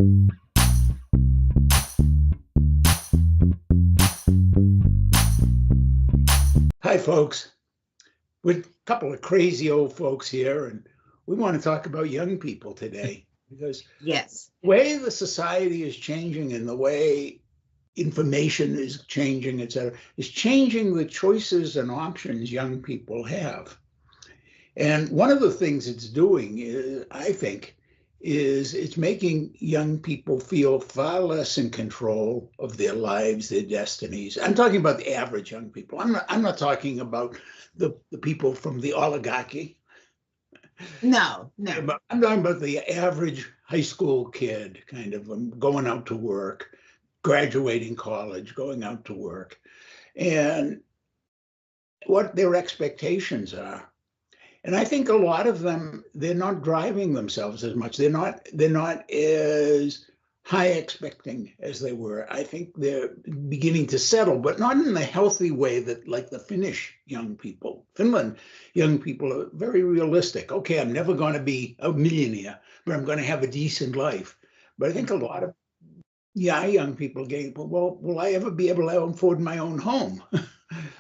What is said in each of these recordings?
Hi, folks. We're a couple of crazy old folks here, and we want to talk about young people today because Yes. the way the society is changing and the way information is changing, et cetera, is changing the choices and options young people have. And one of the things it's doing is, I think, is it's making young people feel far less in control of their lives, their destinies. I'm talking about the average young people. I'm not talking about the people from the oligarchy. No. I'm talking about the average high school kid, kind of going out to work, graduating college, going out to work, and what their expectations are. And I think a lot of them, they're not driving themselves as much. They're not as high expecting as they were. I think they're beginning to settle, but not in the healthy way that like the Finnish young people. Finland young people are very realistic. Okay, I'm never going to be a millionaire, but I'm going to have a decent life. But I think a lot of young people getting, well, will I ever be able to afford my own home?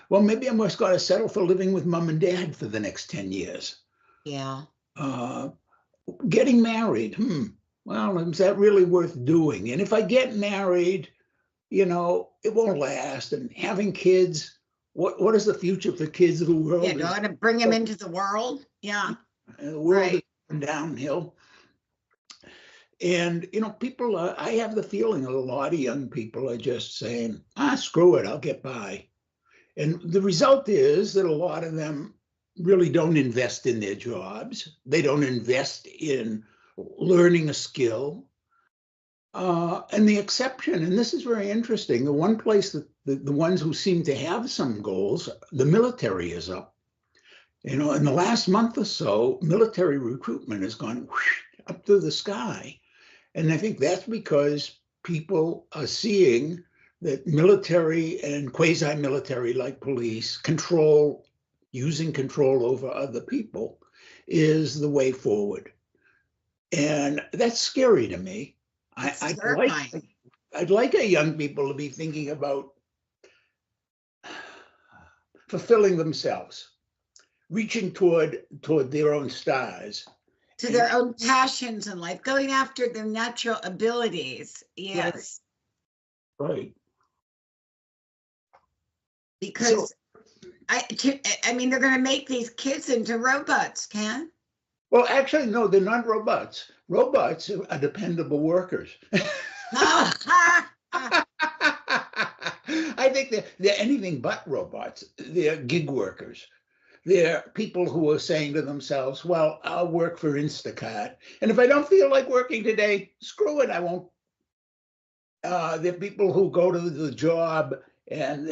Well, maybe I'm just going to settle for living with mom and dad for the next 10 years. Yeah. Getting married, well, is that really worth doing? And if I get married, it won't last. And having kids, what is the future for kids? The world Yeah, going to bring them into the world. Yeah. The world is going downhill. And, people, I have the feeling a lot of young people are just saying, screw it, I'll get by. And the result is that a lot of them really don't invest in their jobs. They don't invest in learning a skill. And the exception, and this is very interesting, the one place that the ones who seem to have some goals, the military is up. In the last month or so, military recruitment has gone up to the sky. And I think that's because people are seeing that military and quasi-military like police using control over other people is the way forward. And that's scary to me. I'd like a young people to be thinking about fulfilling themselves, reaching toward their own stars. To their own passions in life, going after their natural abilities. Yes. Right. Because I mean, they're going to make these kids into robots, Ken? Well, actually, no, they're not robots. Robots are dependable workers. I think they're anything but robots. They're gig workers. They're people who are saying to themselves, well, I'll work for Instacart. And if I don't feel like working today, screw it, I won't. They're people who go to the job and,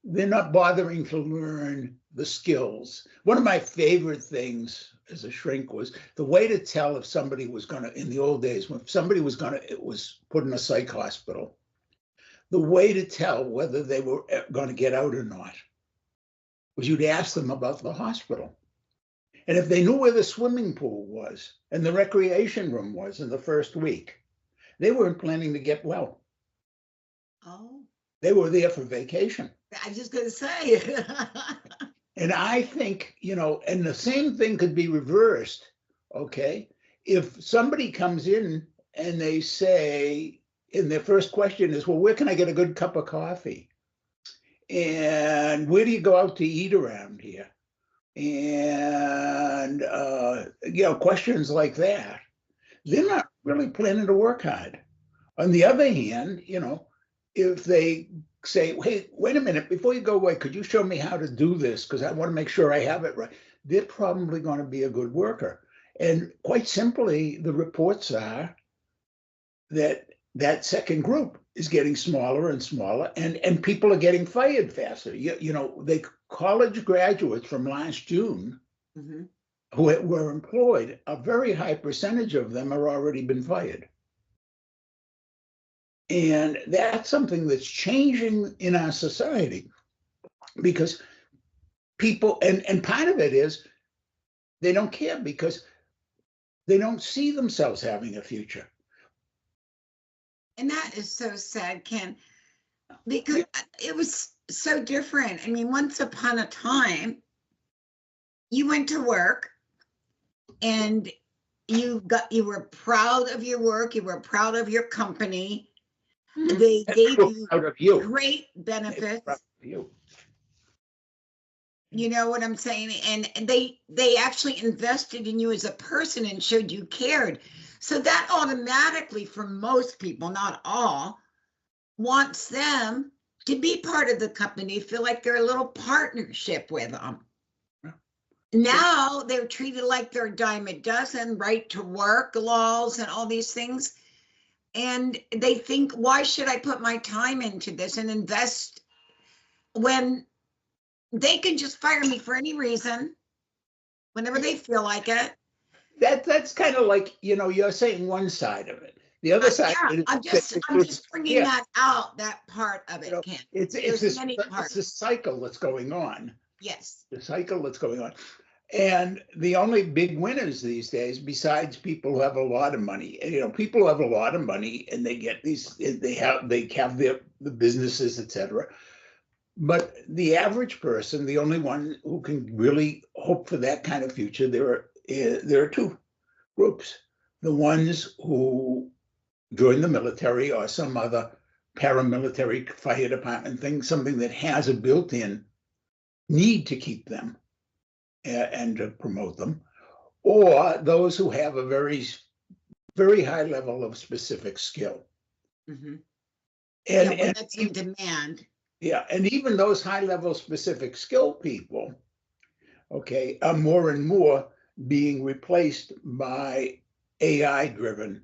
they're not bothering to learn the skills. One of my favorite things as a shrink was the way to tell if somebody was going to, in the old days, when somebody was put in a psych hospital, the way to tell whether they were going to get out or not was you'd ask them about the hospital. And if they knew where the swimming pool was and the recreation room was in the first week, they weren't planning to get well. Oh. They were there for vacation. I was just going to say. And I think, and the same thing could be reversed, okay? If somebody comes in and they say, and their first question is, well, where can I get a good cup of coffee? And where do you go out to eat around here? And, questions like that, they're not really planning to work hard. On the other hand, if they say, hey, wait a minute, before you go away, could you show me how to do this? Because I want to make sure I have it right. They're probably going to be a good worker. And quite simply, the reports are that second group is getting smaller and smaller, and people are getting fired faster. The college graduates from last June who were employed, a very high percentage of them are already been fired. And that's something that's changing in our society because people, and part of it is they don't care because they don't see themselves having a future. And that is so sad, Ken, because it was so different. I mean, once upon a time, you went to work and you were proud of your work, you were proud of your company. They gave you Out of you. great benefits. Proud of you. You know what I'm saying? And they actually invested in you as a person and showed you cared. So that automatically, for most people, not all, wants them to be part of the company, feel like they're a little partnership with them. Yeah. Now they're treated like they're a dime a dozen, right to work laws and all these things. And they think, why should I put my time into this and invest when they can just fire me for any reason, whenever they feel like it? That's kind of like, you're saying one side of it. The other side. Yeah, I'm just bringing that out, that part of it, Ken. It's a cycle that's going on. Yes. The cycle that's going on. And the only big winners these days, besides people who have a lot of money, people who have a lot of money and they get they have the businesses, etc. But the average person, the only one who can really hope for that kind of future, there are two groups. The ones who join the military or some other paramilitary fire department thing, something that has a built-in need to keep them and to promote them, or those who have a very, very high level of specific skill. Mm-hmm. And that's in demand. Yeah, and even those high-level specific skill people, okay, are more and more being replaced by AI-driven,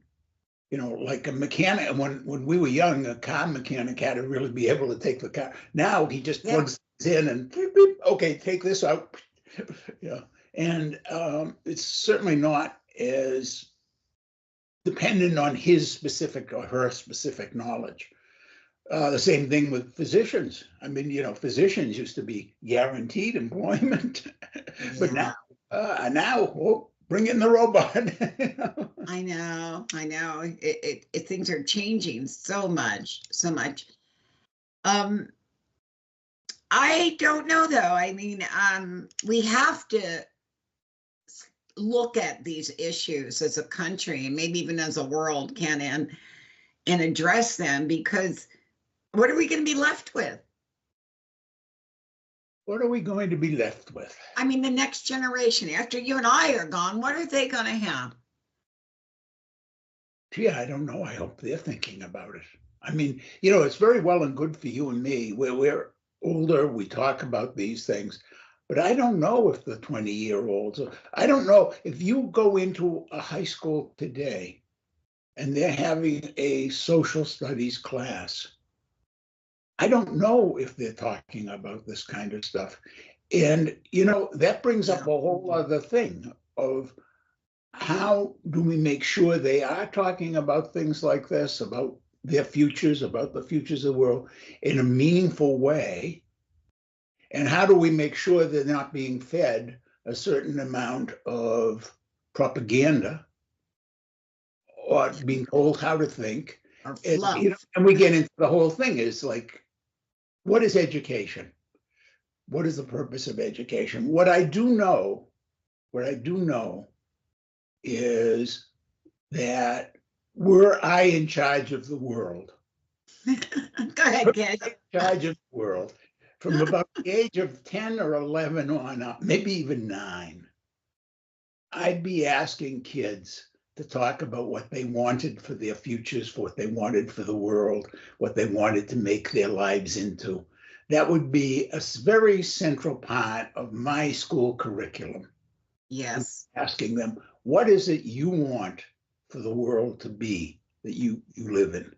like a mechanic. When we were young, a car mechanic had to really be able to take the car. Now he just plugs in and beep, beep, okay, take this out. And it's certainly not as dependent on his specific or her specific knowledge. The same thing with physicians. I mean, physicians used to be guaranteed employment, but now bring in the robot. I know. Things are changing so much. I don't know though. I mean, we have to look at these issues as a country and maybe even as a world, Ken, and address them, because what are we going to be left with? What are we going to be left with? I mean, the next generation, after you and I are gone, what are they going to have? Gee, I don't know. I hope they're thinking about it. I mean, it's very well and good for you and me. We're older, we talk about these things, but I don't know if the 20-year-olds, I don't know if you go into a high school today and they're having a social studies class, I don't know if they're talking about this kind of stuff. And, that brings up a whole other thing of how do we make sure they are talking about things like this, about their futures, about the futures of the world in a meaningful way? And how do we make sure they're not being fed a certain amount of propaganda or being told how to think? And we get into the whole thing is like, what is education? What is the purpose of education? What I do know is that were I in charge of the world, Go ahead, Ken. in charge of the world, from about the age of 10 or 11 on up, maybe even 9, I'd be asking kids to talk about what they wanted for their futures, for what they wanted for the world, what they wanted to make their lives into. That would be a very central part of my school curriculum. Yes. Asking them, what is it you want for the world to be that you live in?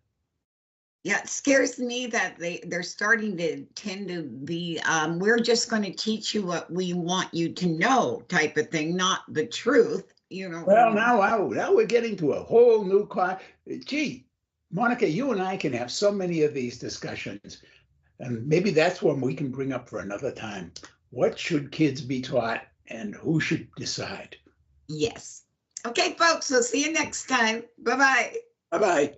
Yeah, it scares me that they're starting to tend to be, we're just going to teach you what we want you to know type of thing, not the truth, Well, now we're getting to a whole new class. Gee, Monica, you and I can have so many of these discussions, and maybe that's one we can bring up for another time. What should kids be taught and who should decide? Yes. Okay, folks, we'll see you next time. Bye-bye. Bye-bye.